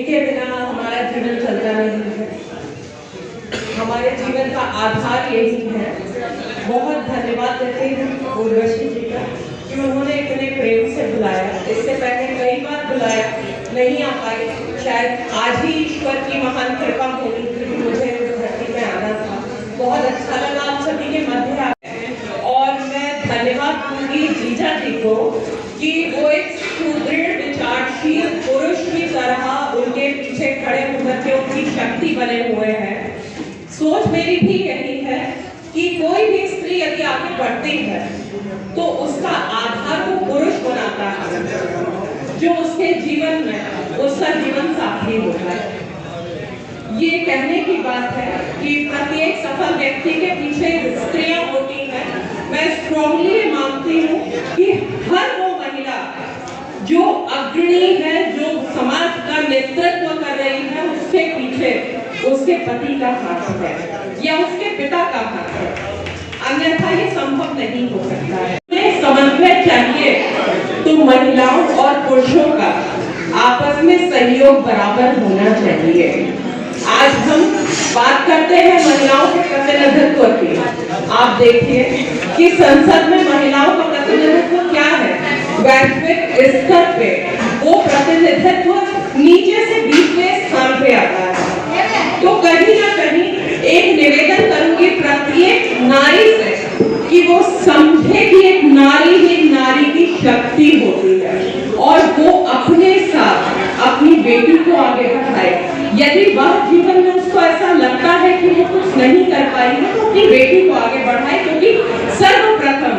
इनके बिना हमारा जीवन चलता नहीं है। हमारे जीवन का आधार यही है। बहुत धन्यवाद देते हैं उर्वशी जी का कि उन्होंने इतने प्रेम से बुलाया। इससे पहले कई बार बुलाया, नहीं आ पाई। शायद आज ही ईश्वर की महान कृपा होनी थी कि मुझे इस धरती में आना था। बहुत अच्छा लगा आप सभी के मध्य आए और मैं धन्यवाद दूंगी जीजा जी को कि वो एक सुदृढ़ विचारशील पुरुष की तरह उनके पीछे खड़े होकर के उनकी शक्ति बने हुए हैं। सोच मेरी भी यही है कि कोई भी स्त्री यदि आगे बढ़ती है तो उसका आधार वो पुरुष बनाता है जो उसके जीवन में उसका जीवन साथी होता है। ये कहने की बात है कि प्रत्येक सफल व्यक्ति के पीछे स्त्रियां होती हैं। मैं स्ट्रांगली मानती हूँ कि हर वो महिला जो अग्रणी है, जो समाज का नेतृत्व कर रही है, उसके पीछे उसके पति का हाथ है या उसके पिता का हाथ है, अन्यथा ये संभव नहीं हो सकता है। समन्वय चाहिए तो महिलाओं और पुरुषों का आपस में सहयोग बराबर होना चाहिए। आज हम बात करते हैं महिलाओं के प्रतिनिधित्व की। आप देखिए कि संसद में महिलाओं का प्रतिनिधित्व क्या है। वैश्विक स्तर पे वो प्रतिनिधित्व नीचे से 20वें स्थान पे आता है। तो कहीं ना कहीं एक निवेदन करूंगी प्रत्येक नारी से कि वो समझे कि एक नारी ही नारी की शक्ति होती है और वो अपने साथ अपनी बेटी को आगे बढ़ाए। यदि वह जीवन में उसको ऐसा लगता है कि वो कुछ नहीं कर पाएगी तो अपनी बेटी को आगे बढ़ाए, क्योंकि सर्वप्रथम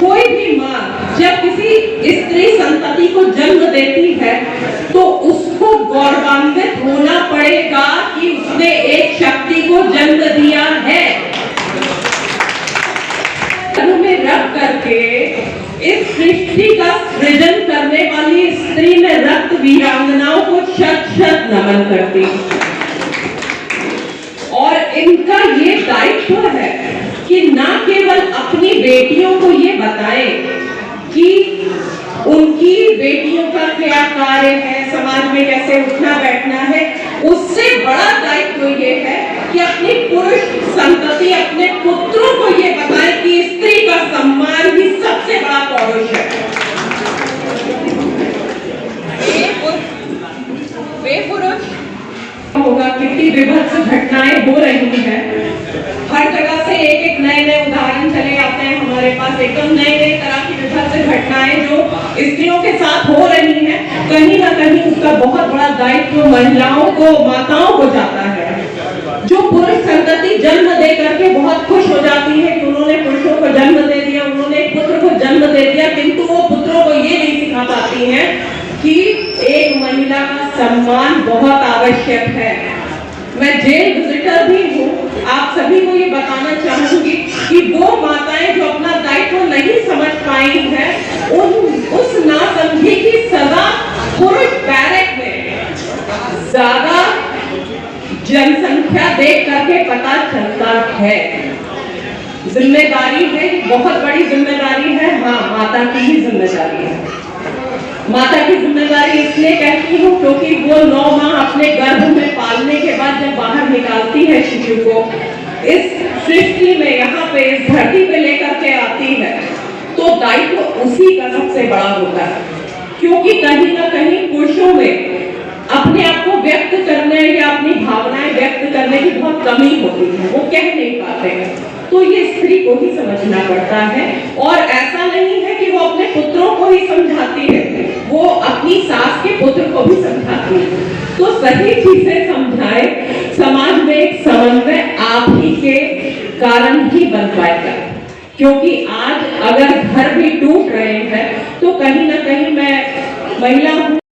कोई भी माँ जब किसी स्त्री संतति को जन्म देती है तो उसको गौरवान्वित होना पड़ेगा कि उसने एक शक्ति को जन्म दिया है। में रख करके इस सृष्टि का सृजन करने वाली स्त्री में रक्त वीरांगनाओं को शत शत नमन करती और इनका ये दायित्व है कि न केवल अपनी बेटियों को ये बताएं कि उनकी बेटियों का क्या कार्य है, समाज में कैसे उठना बैठना है, उससे बड़ा दायित्व ये है कि अपनी पुरुष संतति अपने पुत्रों को ये बताएं कि स्त्री का सम्मान ही सबसे बड़ा पौरुष है। वे पुरुष होगा कितनी विभत्स घटनाएं हो रही हैं। हर जगह से एक नए नए उदाहरण चले आते हैं हमारे पास। एकदम नए तरह की विभत्स घटनाएं जो स्त्रियों के साथ हो रही हैं, कहीं ना कहीं उसका बहुत बड़ा दायित्व महिलाओं को, माताओं को जाता है। जो पुरुष संतति जन्म दे करके बहुत खुश हो जाती है कि उन्होंने पुरुषों को जन्म दे दिया, उन्होंने एक पुत्र को जन्म दे दिया, किंतु वो पुत्रों को ये नहीं सिखा पाती हैं कि एक महिला का सम्मान बहुत आवश्यक है। मैं जेल विजिटर भी हूँ, आप सभी को ये बताना चाहूंगी कि वो माताएं जो अपना दायित्व नहीं समझ पाई हैं, उस नासमझी की सजा पुरुष बैरक में ज्यादा जनसंख्या देख करके पता चलता है। जिम्मेदारी है, बहुत बड़ी जिम्मेदारी है। हाँ, माता की ही जिम्मेदारी है। माता की जिम्मेदारी इसलिए कहती हूँ क्योंकि वो 9 माह अपने गर्भ में पालने के बाद जब बाहर निकालती है शिशु को, इस सृष्टि में यहाँ पे इस धरती पे लेकर के आती है, तो दायित्व उसी का सबसे बड़ा होता है। क्योंकि कहीं ना कहीं पुरुषों में अपने आप को व्यक्त करने या अपनी भावनाएं व्यक्त करने की बहुत कमी होती है, वो कह नहीं पाते हैं। तो ये स्त्री को ही समझना पड़ता है और ऐसा नहीं है कि वो अपने पुत्रों को ही समझाती है, वो अपनी सास के पुत्र को भी समझाती है। तो सही चीजें समझाए, समाज में एक समन्वय आप ही के कारण ही बन पाएगा। क्योंकि आज अगर घर भी टूट रहे हैं तो कहीं ना कहीं, मैं महिला हूँ